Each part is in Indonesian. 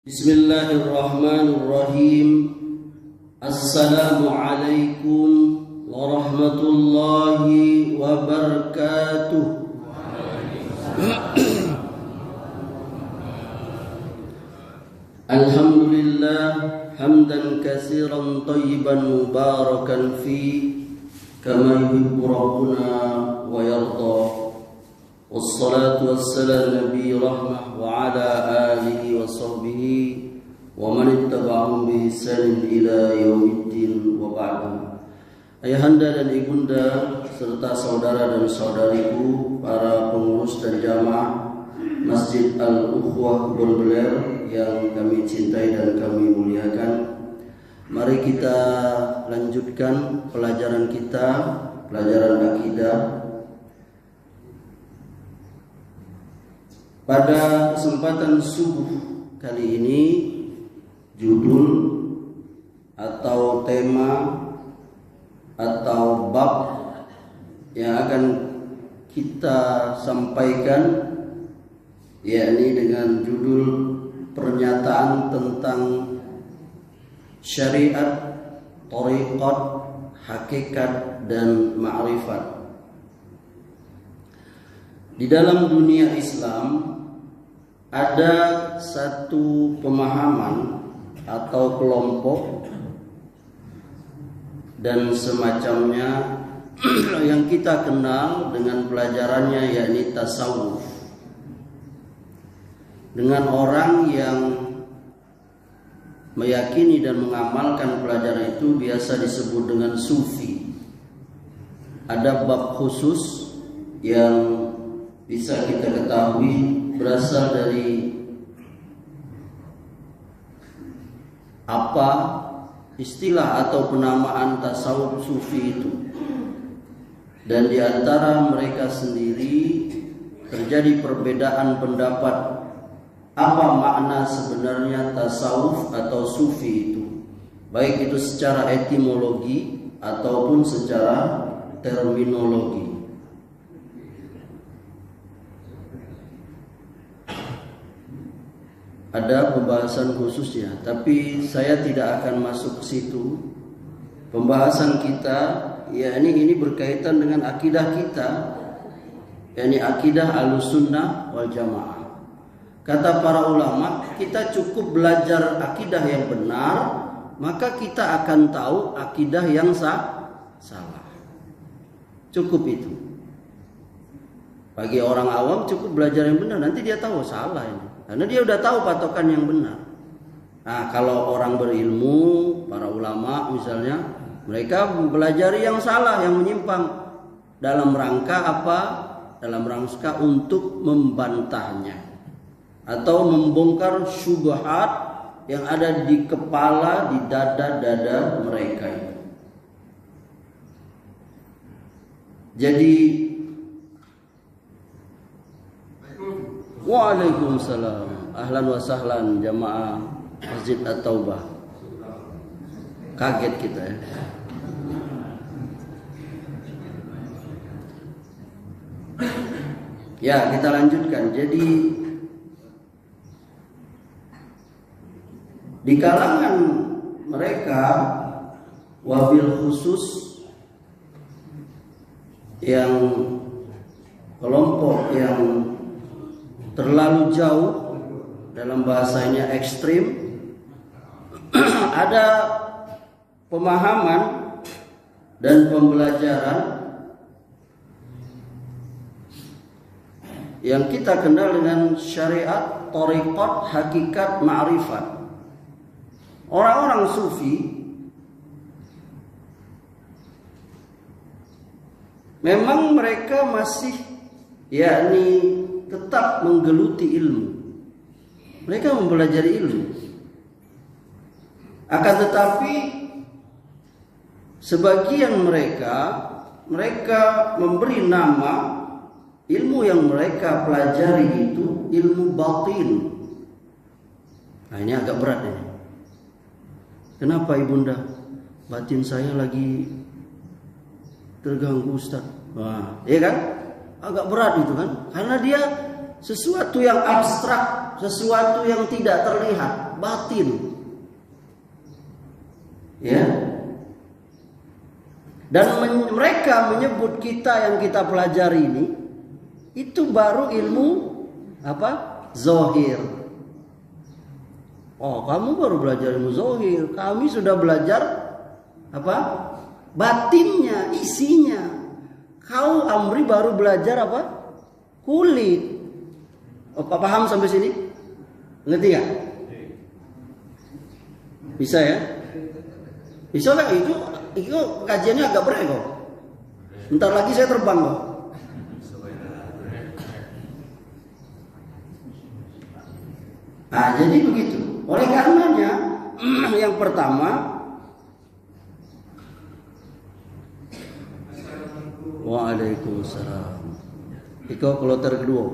Bismillahirrahmanirrahim. Assalamualaikum warahmatullahi wabarakatuh. Alhamdulillah hamdan katsiran thayyiban mubarakan fi kama yuhibbu rabbuna wa yarda. Wassalatu wassalamu nabi rahmah wa ala alihi wa sahbihi wa man ittaba'ahum bi ihsanin ila yaumiddin wa ba'du. Ayahanda dan ibunda serta saudara dan saudariku, para pengurus dan jamaah Masjid Al-Ukhwah Kebon Beler yang kami cintai dan kami muliakan, mari kita lanjutkan pelajaran kita, pelajaran akidah. Pada kesempatan subuh kali ini, judul atau tema atau bab yang akan kita sampaikan yakni dengan judul pernyataan tentang syariat, thariqat, hakikat dan ma'rifat. Di dalam dunia Islam ada satu pemahaman atau kelompok dan semacamnya yang kita kenal dengan pelajarannya yakni tasawuf. Dengan orang yang meyakini dan mengamalkan pelajaran itu biasa disebut dengan sufi. Ada bab khusus yang bisa kita ketahui berasal dari apa istilah atau penamaan tasawuf sufi itu. Dan di antara mereka sendiri terjadi perbedaan pendapat apa makna sebenarnya tasawuf atau sufi itu, baik itu secara etimologi ataupun secara terminologi. Ada pembahasan khususnya, tapi saya tidak akan masuk ke situ. Pembahasan kita ini berkaitan dengan akidah kita, yakni akidah Ahlussunnah wal Jamaah. Kata para ulama, kita cukup belajar akidah yang benar, maka kita akan tahu akidah yang salah. Cukup itu. Bagi orang awam cukup belajar yang benar, nanti dia tahu salah ini. Karena dia udah tahu patokan yang benar. Nah, kalau orang berilmu, para ulama misalnya, mereka mempelajari yang salah, yang menyimpang. Dalam rangka apa? Dalam rangka untuk membantahnya. Atau membongkar syubhat yang ada di kepala, di dada-dada mereka itu. Jadi, waalaikumsalam, ahlan wa sahlan jamaah Masjid At-Taubah. Kaget kita ya. Ya, kita lanjutkan. Jadi di kalangan mereka wabil khusus yang kelompok yang terlalu jauh, dalam bahasanya ekstrim, ada pemahaman dan pembelajaran yang kita kenal dengan syariat, thariqat, hakikat, ma'rifat. Orang-orang sufi memang mereka masih yakni tetap menggeluti ilmu. Mereka mempelajari ilmu. Akan tetapi sebagian mereka memberi nama ilmu yang mereka pelajari itu ilmu batin. Nah, ini agak berat ini. Kenapa ibunda? Batin saya lagi terganggu, Ustaz. Wah, iya kan? Agak berat itu kan? Karena dia sesuatu yang abstrak, sesuatu yang tidak terlihat, batin. Ya. Dan mereka menyebut kita yang kita pelajari ini itu baru ilmu apa? Zahir. Oh, kamu baru belajar ilmu zahir. Kami sudah belajar apa? Batinnya, isinya. Kau Amri baru belajar apa? Kulit. Oh, paham sampai sini? Ngerti gak? Bisa ya? Bisa gak? Itu kajiannya agak berat kok. Bentar lagi saya terbang kok. Nah, jadi begitu. Oleh karenanya, yang pertama, Waalaikumsalam. Iko kloter kedua.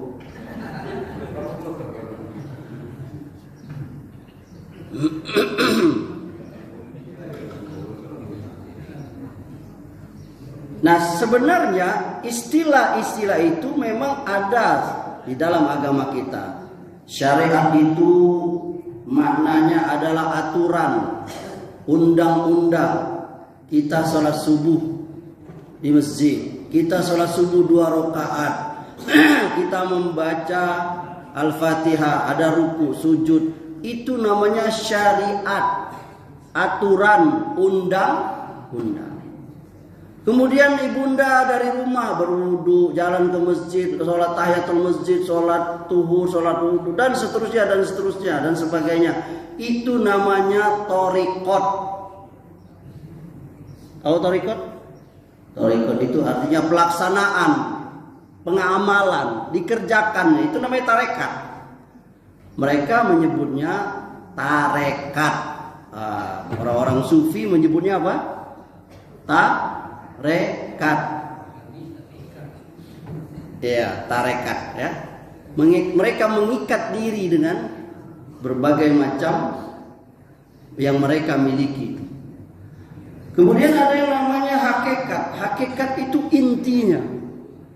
Nah, sebenarnya istilah-istilah itu memang ada di dalam agama kita. Syariat itu maknanya adalah aturan, undang-undang. Kita sholat subuh di masjid, kita sholat subuh 2 rakaat, kita membaca Al-Fatihah, ada ruku, sujud. Itu namanya syariat, aturan, undang-undang. Kemudian ibunda dari rumah berwudu, jalan ke masjid, sholat tahiyatul masjid, sholat tuhur, sholat wudu, dan seterusnya dan sebagainya. Itu namanya thariqat. Tahu thariqat? Thariqat itu artinya pelaksanaan, pengamalan, dikerjakan. Itu namanya tarekat. Mereka menyebutnya tarekat. Orang-orang sufi menyebutnya apa? Tarekat. Ya, tarekat ya. Mereka mengikat diri dengan berbagai macam yang mereka miliki. Kemudian ada yang namanya hakikat. Hakikat itu intinya.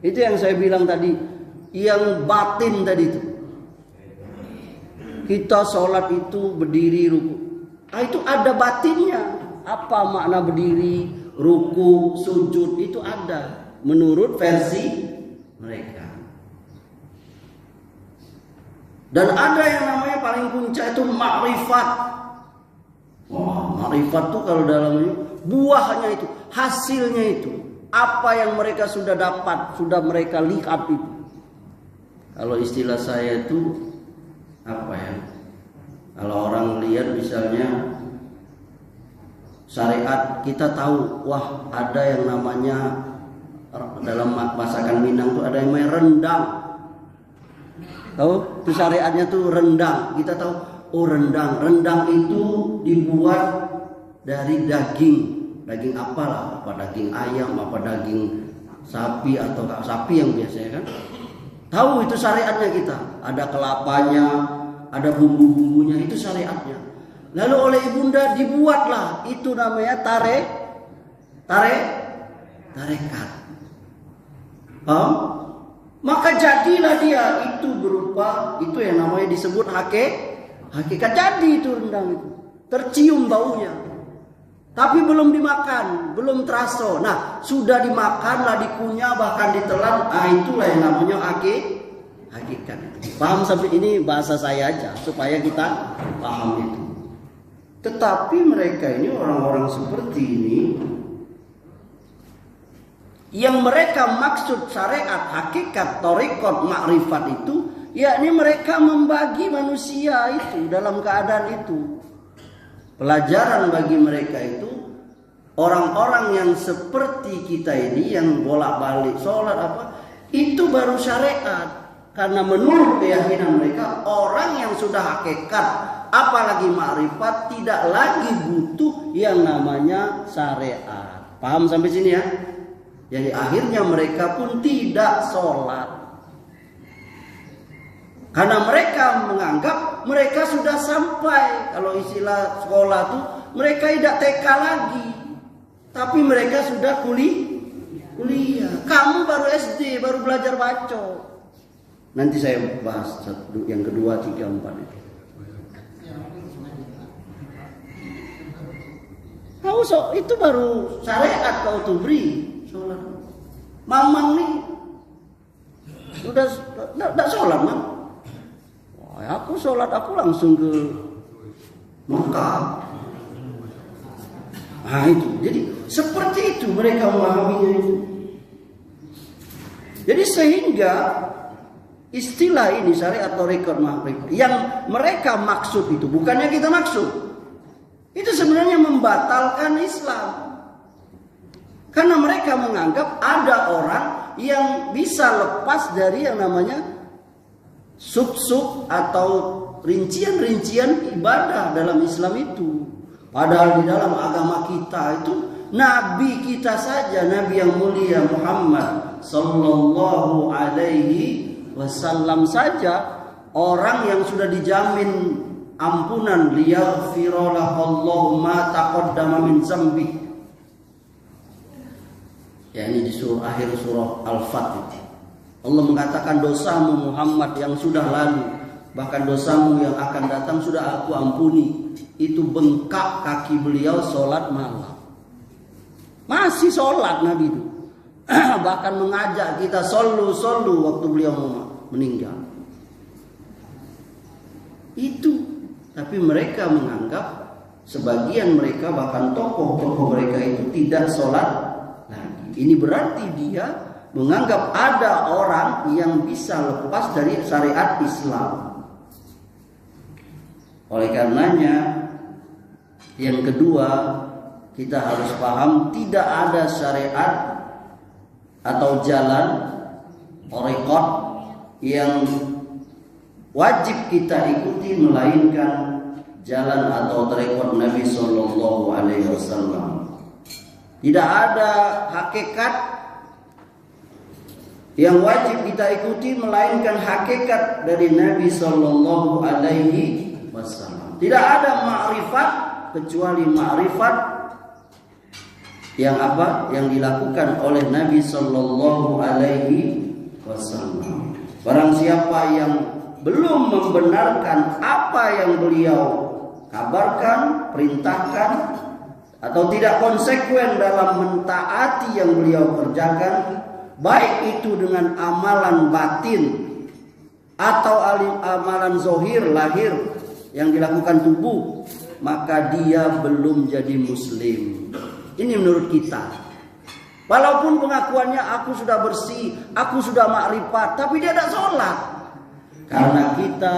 Itu yang saya bilang tadi, yang batin tadi itu. Kita sholat itu berdiri ruku. Itu ada batinnya. Apa makna berdiri, ruku, sujud, itu ada menurut versi mereka. Dan ada yang namanya paling puncak itu makrifat. Wah, makrifat tuh kalau dalamnya buahnya itu, hasilnya itu, apa yang mereka sudah dapat, sudah mereka lihat itu. Kalau istilah saya itu apa ya? Kalau orang lihat misalnya syariat, kita tahu, wah ada yang namanya dalam masakan Minang tuh ada yang namanya rendang. Tahu? Itu syariatnya tuh rendang. Kita tahu, oh rendang. Rendang itu dibuat dari daging apalah, apa daging ayam, apa daging sapi atau sapi yang biasanya kan. Tahu itu syariatnya kita. Ada kelapanya, ada bumbu-bumbunya, itu syariatnya. Lalu oleh ibunda dibuatlah itu namanya tarekat. Maka jadilah dia itu berupa itu yang namanya disebut hakikat. Jadi itu rendang itu tercium baunya, tapi belum dimakan, belum terasa. Nah, sudah dimakan lah, dikunyah, bahkan ditelan. Itulah yang namanya hakikat. Paham sampai ini bahasa saya aja supaya kita paham itu. Tetapi mereka ini orang-orang seperti ini, yang mereka maksud syariat, hakikat, thariqat, makrifat itu, yakni mereka membagi manusia itu dalam keadaan itu. Pelajaran bagi mereka itu, orang-orang yang seperti kita ini, yang bolak-balik sholat apa, itu baru syariat. Karena menurut keyakinan mereka, orang yang sudah hakikat, apalagi makrifat, tidak lagi butuh yang namanya syariat. Paham sampai sini ya? Jadi akhirnya mereka pun tidak sholat. Karena mereka menganggap mereka sudah sampai. Kalau istilah sekolah tuh, mereka tidak TK lagi, tapi mereka sudah kuliah. Kamu baru SD, baru belajar baca. Nanti saya bahas yang kedua, tiga, empat itu. Kau itu baru syariat kau tuh beri sholat. Mamang nih udah tidak sholat, Mam. Wah, aku sholat, aku langsung ke Mekah. Nah itu, jadi seperti itu mereka memahaminya itu. Jadi sehingga istilah ini syariat tarekat makrifat yang mereka maksud itu bukannya kita maksud. Itu sebenarnya membatalkan Islam. Karena mereka menganggap ada orang yang bisa lepas dari yang namanya sub-sub atau rincian-rincian ibadah dalam Islam itu. Padahal di dalam agama kita itu Nabi kita saja, Nabi yang mulia Muhammad sallallahu alaihi wasallam saja, orang yang sudah dijamin ampunan, liyaghfirallahu ma taqaddama min zambi. Ya, ini di akhir surah Al-Fatih. Allah mengatakan dosamu Muhammad yang sudah lalu, bahkan dosamu yang akan datang sudah aku ampuni. Itu bengkak kaki beliau sholat malam. Masih sholat Nabi itu. Bahkan mengajak kita solu waktu beliau meninggal. Itu. Tapi mereka menganggap, sebagian mereka bahkan tokoh-tokoh mereka itu tidak sholat lagi. Ini berarti dia menganggap ada orang yang bisa lepas dari syariat Islam. Oleh karenanya, yang kedua, kita harus paham tidak ada syariat atau jalan tarekat yang wajib kita ikuti melainkan jalan atau tarekat Nabi Sallallahu Alaihi Wasallam. Tidak ada hakikat yang wajib kita ikuti melainkan hakikat dari Nabi Sallallahu Alaihi Wasallam. Tidak ada ma'rifat kecuali ma'rifat yang apa? Yang dilakukan oleh Nabi Sallallahu Alaihi Wasallam. Barang siapa yang belum membenarkan apa yang beliau kabarkan, perintahkan, atau tidak konsekuen dalam mentaati yang beliau kerjakan, baik itu dengan amalan batin atau amalan zohir, lahir yang dilakukan tubuh, maka dia belum jadi muslim. Ini menurut kita. Walaupun pengakuannya aku sudah bersih, aku sudah makrifat, tapi dia tidak sholat. Karena kita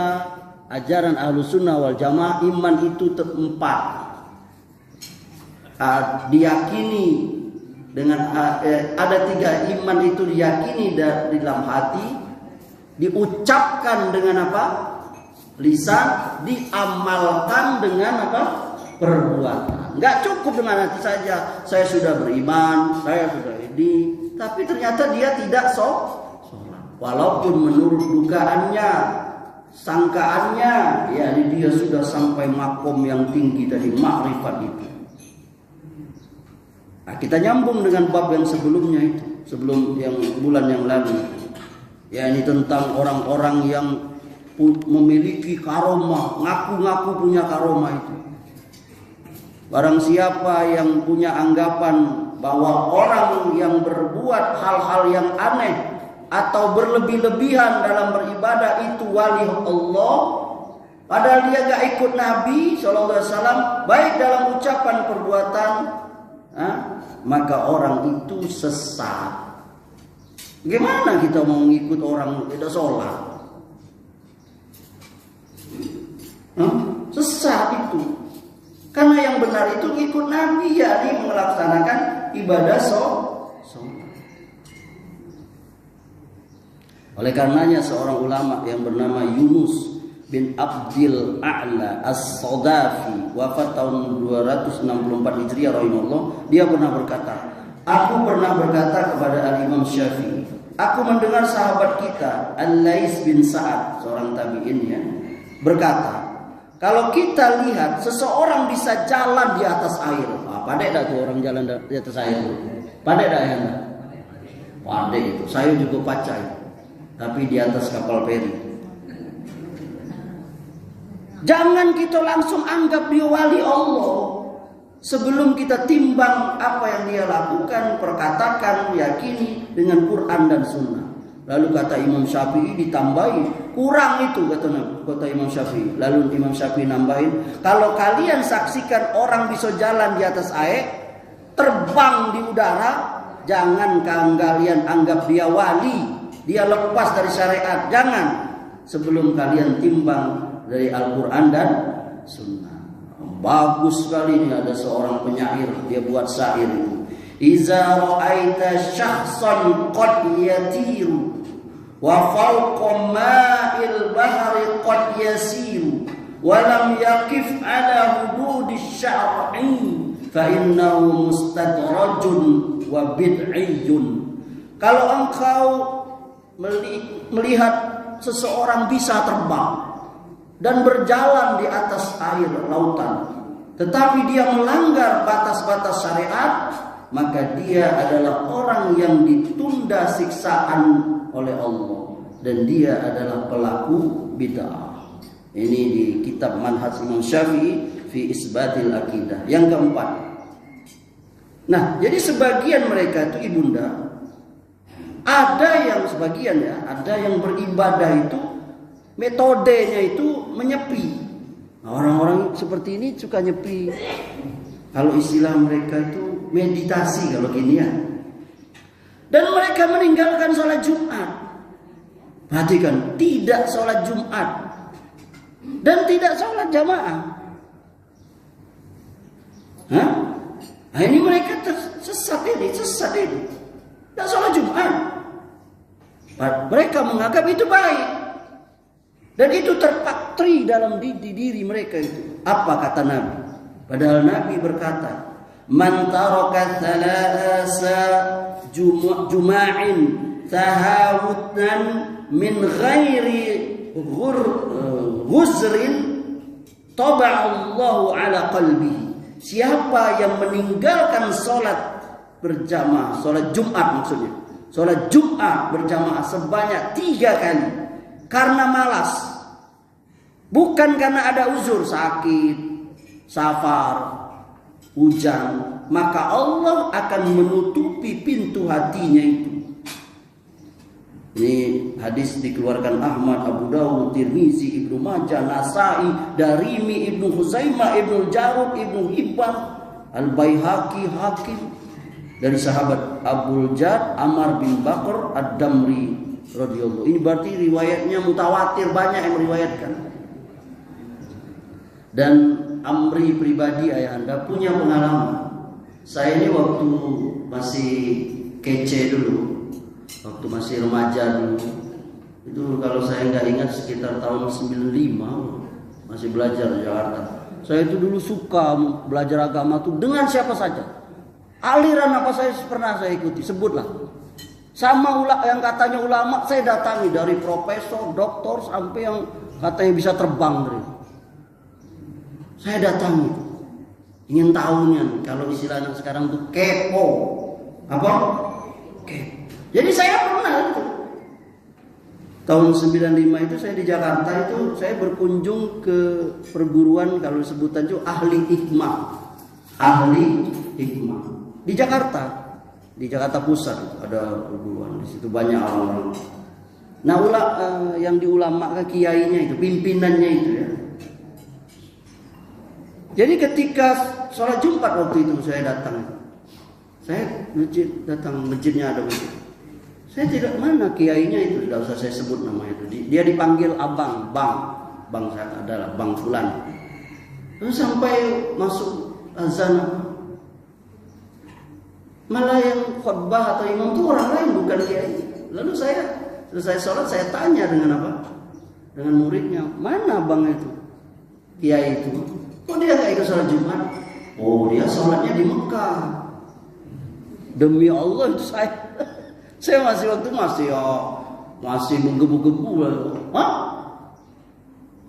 ajaran Ahlus Sunnah wal Jamaah, iman itu terempat. Diyakini dengan ada tiga. Iman itu diyakini di dalam hati, diucapkan dengan apa? Lisan, diamalkan dengan apa? Perbuatan. Enggak cukup dengan hati saja. Saya sudah beriman, saya sudah ini, tapi ternyata dia tidak sholat. Walaupun menurut dugaannya, sangkaannya, ya dia sudah sampai makom yang tinggi dari makrifat itu. Nah, kita nyambung dengan bab yang sebelumnya itu, sebelum yang bulan yang lalu. Ya, ini tentang orang-orang yang memiliki karomah, ngaku-ngaku punya karomah itu. Barang siapa yang punya anggapan bahwa orang yang berbuat hal-hal yang aneh atau berlebih-lebihan dalam beribadah itu wali Allah, padahal dia gak ikut Nabi SAW, baik dalam ucapan perbuatan, maka orang itu sesat. Bagaimana kita mau mengikut orang tidak sholat? Sesat itu. Karena yang benar itu ikut Nabi, yakni melaksanakan ibadah sholat. Oleh karenanya seorang ulama yang bernama Yunus bin Abdil A'la As-Sadafi, wafat tahun 264 Hijriah rahimahullah, dia pernah berkata, aku pernah berkata kepada Al-Imam Syafi'i, aku mendengar sahabat kita Al-Lais bin Sa'ad, seorang tabi'in ya, berkata, kalau kita lihat seseorang bisa jalan di atas air, pandai dah tuh orang jalan di atas air, pandai dah ya, pandai itu, saya juga pacai. tapi di atas kapal feri. Jangan kita langsung anggap dia wali Allah sebelum kita timbang apa yang dia lakukan, perkatakan, yakini dengan Quran dan Sunnah. Lalu kata Imam Syafi'i ditambahi, kurang itu kata Imam Syafi'i. Lalu Imam Syafi'i nambahin, kalau kalian saksikan orang bisa jalan di atas air, terbang di udara, jangan kalian anggap dia wali, dia lepas dari syariat. Jangan sebelum kalian timbang dari Al-Quran dan Sunnah. Bagus sekali ini, ada seorang penyair, dia buat syair itu. Iza ra'aita syakhsan qad yatiru wa fawqa ma'il bahri qad yasiru wa lam yaqif ala hududi syar'i fa innahu mustadrajun wa bid'iyyun. Kalau engkau melihat seseorang bisa terbang dan berjalan di atas air lautan, tetapi dia melanggar batas-batas syariat, maka dia adalah orang yang ditunda siksaan oleh Allah, dan dia adalah pelaku bid'ah. Ini di kitab Manhaj Imam Syafi'i fi Isbatil Aqidah. Yang keempat. Nah, jadi sebagian mereka itu ibunda, ada yang sebagian ya, ada yang beribadah itu metodenya itu menyepi. Nah, orang-orang seperti ini suka nyepi. Kalau istilah mereka itu meditasi kalau gini ya. Dan mereka meninggalkan sholat Jumat. Perhatikan, tidak sholat Jumat dan tidak sholat jamaah. Hah? Nah, ini mereka sesat ini. Tidak sholat Jumat. Mereka menganggap itu baik. Dan itu terpaktri dalam diri mereka itu. Apa kata Nabi? Padahal Nabi berkata, man taraka thalatha juma'in tahawutan min ghairi ghuzrin taba'allahu ala qalbihi. Siapa yang meninggalkan sholat berjamaah, sholat Jumat maksudnya, sholat Jumat berjamaah sebanyak 3 kali karena malas, bukan karena ada uzur sakit, safar, hujan, maka Allah akan menutupi pintu hatinya itu. Ini hadis dikeluarkan Ahmad, Abu Dawud, Tirmizi, Ibnu Majah, Nasai, Darimi, Ibnu Huzaimah, Ibnu Jarud, Ibnu Hibban, Al-Baihaqi, Hakim, dari sahabat Abul Jad Amr bin Bakr Ad-Damri radhiyallahu. Ini berarti riwayatnya mutawatir, banyak yang meriwayatkan. Dan Amri pribadi ayahanda punya pengalaman. Saya ini waktu masih kece dulu, waktu masih remaja dulu, itu kalau saya nggak ingat sekitar tahun 95, masih belajar di Jakarta. Saya itu dulu suka belajar agama tuh dengan siapa saja. Aliran apa saya pernah saya ikuti, sebutlah. Sama yang katanya ulama saya datangi, dari profesor, doktor sampai yang katanya bisa terbang dari. Saya datangi, ingin tahunya. Kalau istilah anak sekarang tuh kepo. Apa? Kepo. Jadi saya pernah itu. Tahun 95 itu saya di Jakarta itu saya berkunjung ke perguruan, kalau sebutan itu ahli hikmah. Ahli hikmah. Di Jakarta Pusat itu ada perguruan, di situ banyak orang-orang. Nah, yang diulama kiainya itu, pimpinannya itu ya. Jadi ketika sholat Jumat waktu itu saya datang, saya datang masjidnya ada masjid. Saya tidak, mana kiainya itu, tidak usah saya sebut nama itu. Dia dipanggil abang, bang saya adalah bang fulan. Terus sampai masuk azan, malah yang khutbah atau imam itu orang lain, bukan kiai. Lalu saya selesai sholat, saya tanya dengan apa? Dengan muridnya, mana bang itu, kiai itu? Kok dia nggak ikut sholat Jumat? Oh, dia sholatnya di Mekah. Demi Allah itu saya masih waktu masih menggebu-gebu. Hah?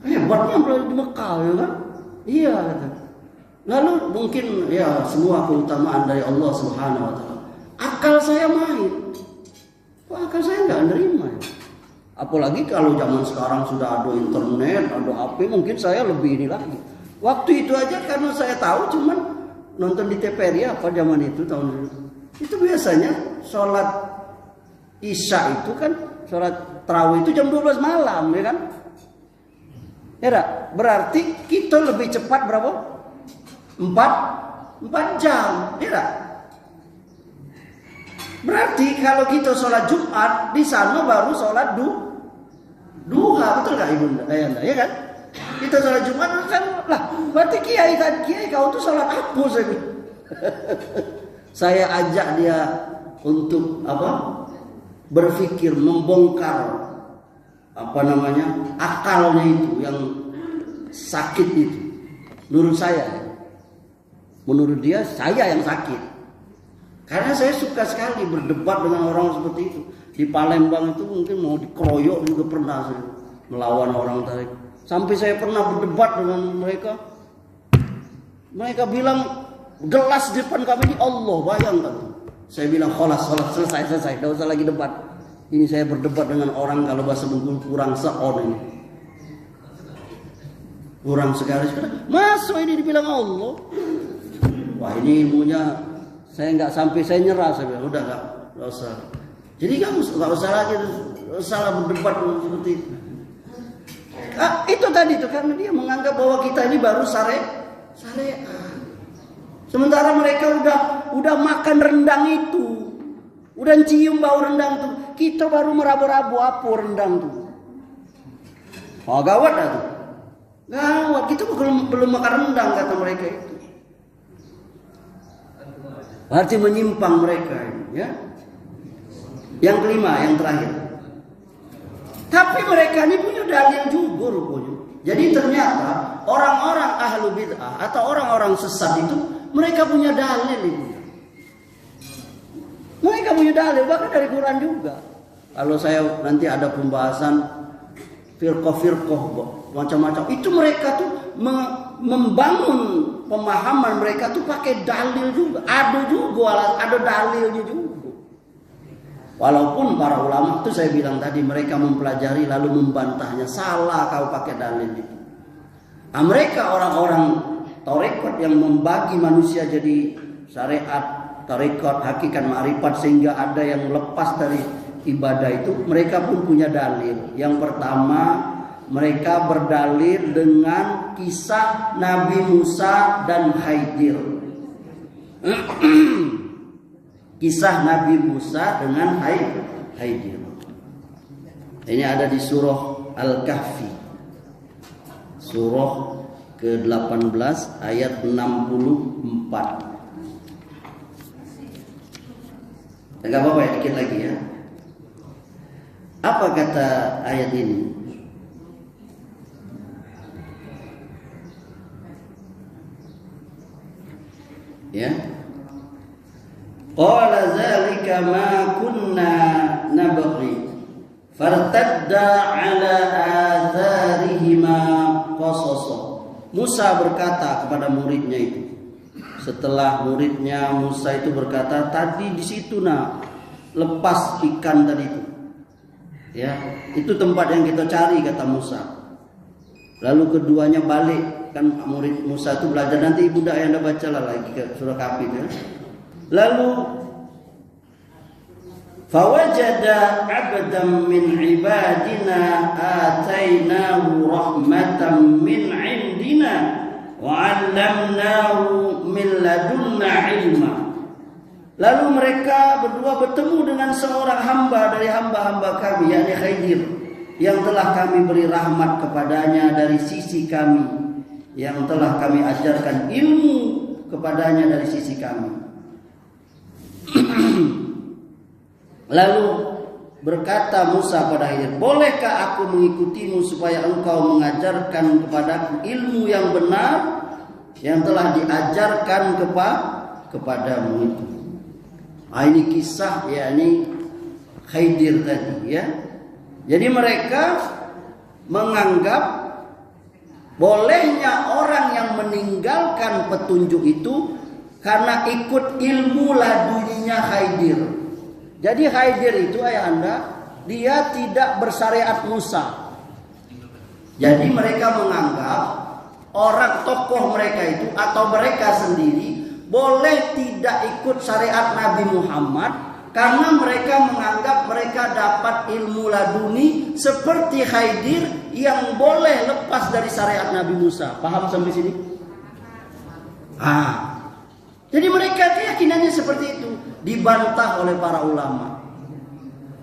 Hebatnya berada di Mekah ya kan? Iya kata. Lalu mungkin ya semua keutamaan dari Allah Subhanahu wa taala. Akal saya main. Kok akal saya nggak nerima ya? Apalagi kalau zaman sekarang sudah ada internet, ada HP, mungkin saya lebih ini lagi. Waktu itu aja karena saya tahu cuman nonton di TVRI apa zaman itu tahun dulu. Itu biasanya sholat Isya itu kan, sholat tarawih itu jam 12 malam, ya kan? Ya tak? Berarti kita lebih cepat berapa? 4 jam, ya tak? Berarti kalau kita sholat Jumat di sana baru sholat duha, betul gak Ibu Ayanda? Ya kan? Kita sholat Jumat kan lah. Berarti kiai kau tuh sholat apa sih? Saya ajak dia untuk apa? Berpikir, membongkar apa namanya akalnya itu yang sakit itu. Menurut dia saya yang sakit. Karena saya suka sekali berdebat dengan orang seperti itu. Di Palembang itu mungkin mau dikeroyok juga pernah saya melawan orang tarik. Sampai saya pernah berdebat dengan mereka. Mereka bilang gelas di depan kami ini Allah, bayangkan. Saya bilang kholas, selesai, tidak usah lagi debat. Ini saya berdebat dengan orang kalau bahasa Bengkulu kurang seon ini. Kurang sekali. Masuk ini dibilang Allah. Wah ini ilmunya saya nggak sampai saya nyerah. Saya bilang udah nggak usah. Jadi kamu nggak usah lagi salah berdebat seperti itu. Itu tadi tuh karena dia menganggap bahwa kita ini baru syariat. Sementara mereka udah makan rendang itu, udah cium bau rendang tuh. Kita baru merabu-rabu apa rendang tuh. Oh gawat dah tuh. Gawat, kita belum makan rendang kata mereka itu. Berarti menyimpang mereka ini, ya. Yang kelima, yang terakhir. Tapi mereka ini punya dalil juga rupanya. Jadi ternyata orang-orang ahlu bid'ah atau orang-orang sesat itu mereka punya dalil itu. Mereka punya dalil bahkan dari Quran juga. Kalau saya nanti ada pembahasan firqah-firqah macam-macam, itu mereka tuh membangun pemahaman mereka tuh pakai dalil juga. Ada dalilnya juga. Walaupun para ulama itu saya bilang tadi mereka mempelajari lalu membantahnya, salah kau pakai dalil itu. Mereka orang-orang tarekat yang membagi manusia jadi syariat, tarekat, hakikat, ma'rifat sehingga ada yang lepas dari ibadah itu, mereka pun punya dalil. Yang pertama, mereka berdalil dengan kisah Nabi Musa dan Khidir. Kisah Nabi Musa dengan Khidir. Ini ada di surah Al-Kahfi. Surah ke-18 ayat 64. Enggak apa-apa ya, dikit lagi ya. Apa kata ayat ini? Ya. Qala zalika ma kunna nabghi fartadda ala atharihima qasasa. Musa berkata kepada muridnya itu. Setelah muridnya Musa itu berkata, tadi di situ lepas ikan tadi itu. Ya, itu tempat yang kita cari kata Musa. Lalu keduanya balik, kan murid Musa itu belajar, nanti Ibu Anda bacalah lagi ke surah Kahfi ya. Lalu fawajada 'abdan min 'ibadina atainahu rahmatan min 'indina wa 'allamnahu min ladunna 'ilma. Lalu mereka berdua bertemu dengan seorang hamba dari hamba-hamba kami, yakni Khidir, yang telah kami beri rahmat kepadanya dari sisi kami, yang telah kami ajarkan ilmu kepadanya dari sisi kami. Lalu berkata Musa pada Khidir, bolehkah aku mengikutimu supaya engkau mengajarkan kepadaku ilmu yang benar yang telah diajarkan kepadamu itu. Ini kisah yakni Khidir tadi ya. Jadi mereka menganggap bolehnya orang yang meninggalkan petunjuk itu karena ikut ilmu laduninya Khidir. Jadi Khidir itu ayah anda dia tidak bersyariat Musa. Jadi mereka menganggap orang tokoh mereka itu atau mereka sendiri boleh tidak ikut syariat Nabi Muhammad karena mereka menganggap mereka dapat ilmu laduni seperti Khidir yang boleh lepas dari syariat Nabi Musa. Paham sampai sini? Jadi mereka keyakinannya seperti itu. Dibantah oleh para ulama.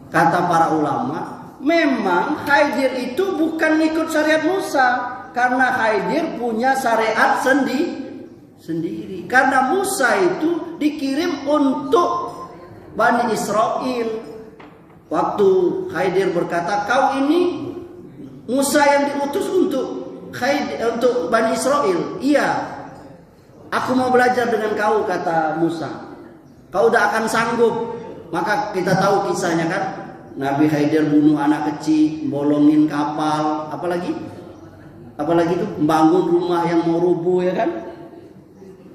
Kata para ulama, memang Khidir itu bukan ikut syariat Musa, karena Khidir punya syariat sendiri. Karena Musa itu dikirim untuk Bani Israel. Waktu Khidir berkata, kau ini Musa yang diutus untuk Bani Israel. Iya, aku mau belajar dengan kau, kata Musa. Kau tidak akan sanggup. Maka kita tahu kisahnya kan, Nabi Khidir bunuh anak kecil, bolongin kapal, apalagi itu membangun rumah yang mau rubuh, ya kan?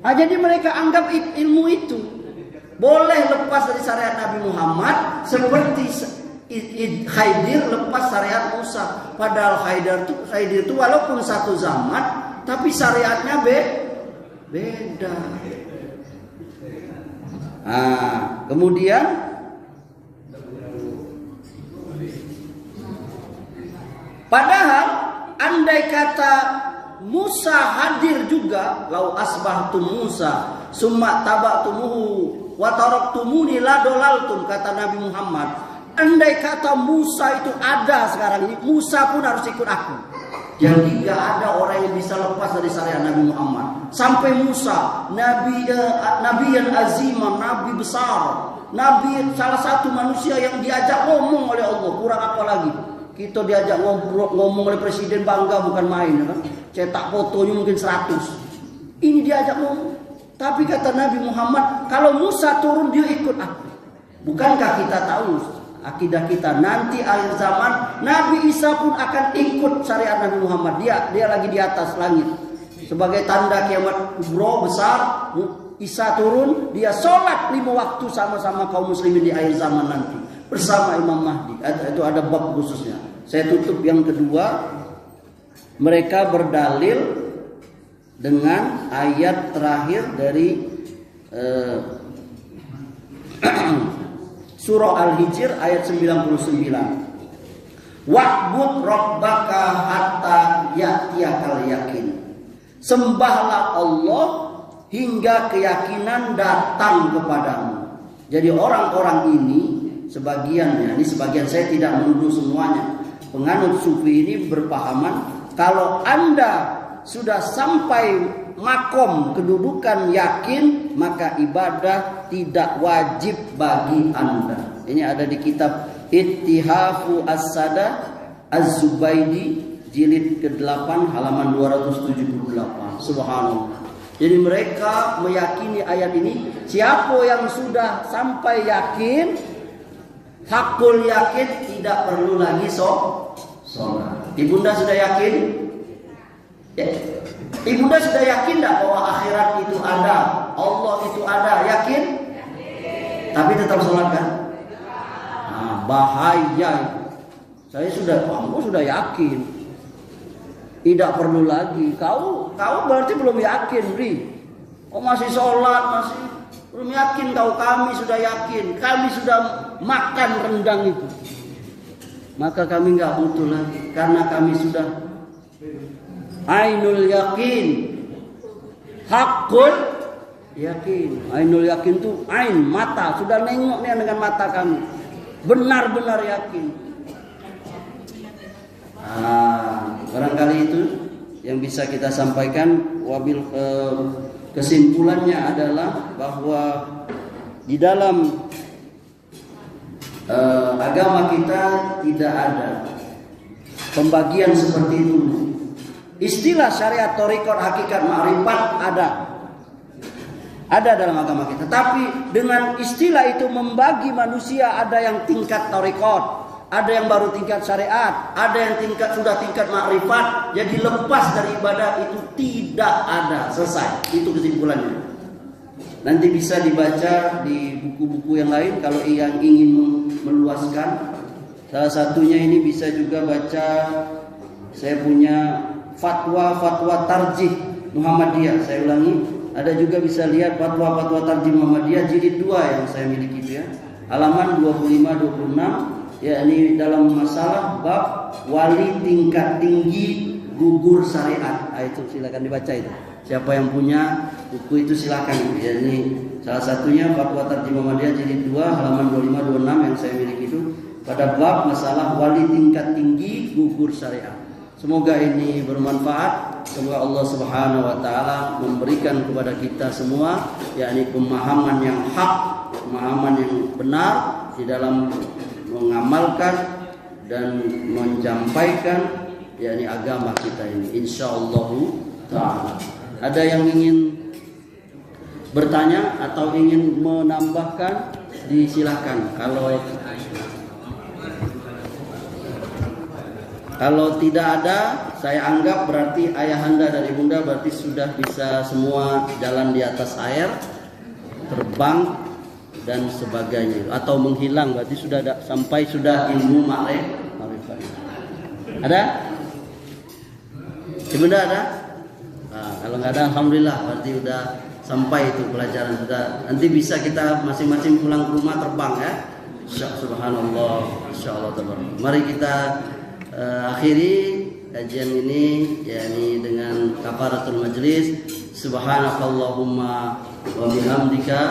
Jadi mereka anggap ilmu itu boleh lepas dari syariat Nabi Muhammad seperti Khidir lepas syariat Musa. Padahal Khidir itu walaupun satu zaman, tapi syariatnya beda. Kemudian padahal andai kata Musa hadir juga, lau asbahtum Musa summa tabatumuhu wa taraktumuni la dolaltum, kata Nabi Muhammad. Andai kata Musa itu ada sekarang ini, Musa pun harus ikut aku. Jadi gak ada orang yang bisa lepas dari syariat Nabi Muhammad. Sampai Musa, Nabi yang azimah, Nabi besar, Nabi salah satu manusia yang diajak ngomong oleh Allah. Kurang apa lagi? Kita diajak ngomong oleh presiden, bangga bukan main, kan? Cetak fotonya mungkin 100. Ini diajak ngomong. Tapi kata Nabi Muhammad, kalau Musa turun dia ikut aku. Bukankah kita tahu akidah kita nanti akhir zaman Nabi Isa pun akan ikut syariat Nabi Muhammad. Dia lagi di atas langit. Sebagai tanda kiamat kubra besar, Isa turun, dia sholat 5 waktu sama-sama kaum muslimin di akhir zaman nanti bersama Imam Mahdi. Itu ada bab khususnya. Saya tutup yang kedua. Mereka berdalil dengan ayat terakhir dari surah Al-Hijr ayat 99. Wa'bud rabbaka hatta ya'tiyakal yakin. Sembahlah Allah hingga keyakinan datang kepadamu. Jadi orang-orang ini sebagian saya tidak menuduh semuanya. Penganut sufi ini berpahaman kalau Anda sudah sampai makom kedudukan yakin, maka ibadah tidak wajib bagi Anda. Ini ada di kitab Ittihafu As-Sada Az-Zubaidi jilid ke-8 halaman 278. Subhanallah. Jadi mereka meyakini ayat ini, siapa yang sudah sampai yakin, hakul yakin, tidak perlu lagi sholat. Ibunda sudah yakin? Ya. Ibunda sudah yakin tidak bahwa akhirat itu ada, Allah itu ada? Yakin? Tapi tetap sholat kan? Bahaya. Kamu sudah yakin. Tidak perlu lagi. Kau berarti belum yakin, Bri. Masih sholat, masih belum yakin kau. Kami sudah yakin. Kami sudah makan rendang itu. Maka kami nggak butuh lagi, karena kami sudah ainul yakin, hakul yakin. Ainul yakin itu ain, mata, sudah nengok nih dengan mata kami, benar-benar yakin. Barangkali itu yang bisa kita sampaikan. Wabil kesimpulannya adalah bahwa di dalam agama kita tidak ada pembagian seperti itu. Istilah syariat, thariqat, hakikat, ma'rifat ada dalam agama kita. Tapi dengan istilah itu membagi manusia, ada yang tingkat thariqat, ada yang baru tingkat syariat, ada yang sudah tingkat ma'rifat. Jadi lepas dari ibadah itu tidak ada, selesai. Itu kesimpulannya. Nanti bisa dibaca di buku-buku yang lain kalau yang ingin meluaskan. Salah satunya ini bisa juga baca, saya punya fatwa tarjih Muhammadiyah. Saya ulangi, ada juga bisa lihat fatwa tarjih Muhammadiyah jilid 2 yang saya miliki itu ya. Halaman 25-26, yakni dalam masalah bab wali tingkat tinggi gugur syariat. Itu silakan dibaca itu. Siapa yang punya buku itu silakan. Ya, ini salah satunya fatwa tarjih Muhammadiyah jilid 2 halaman 25-26 yang saya miliki itu pada bab masalah wali tingkat tinggi gugur syariat. Semoga ini bermanfaat. Semoga Allah Subhanahu wa taala memberikan kepada kita semua yakni pemahaman yang hak, pemahaman yang benar di dalam mengamalkan dan menyampaikan yakni agama kita ini insyaallah taala. Ada yang ingin bertanya atau ingin menambahkan, disilahkan. Kalau tidak ada, saya anggap berarti ayahanda dan ibunda berarti sudah bisa semua jalan di atas air, terbang dan sebagainya, atau menghilang berarti sudah sampai sudah ilmu ma'rifat. Ada? Ibunda ada? Nah, kalau nggak ada, alhamdulillah berarti udah sampai itu pelajaran sudah. Nanti bisa kita masing-masing pulang ke rumah terbang ya. Subhanallah, insyaallah tabaraka. Mari kita akhiri kajian ini yakni dengan kafaratul majlis. Subhanakallahumma wa bihamdika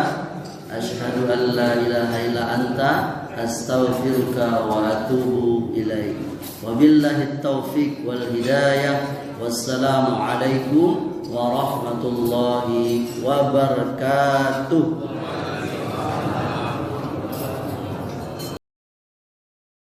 asyhadu an la ilaha illa anta astaghfiruka wa atubu ilaik. Wabillahi taufiq wal hidayah. Wassalamu alaikum warahmatullahi wabarakatuh.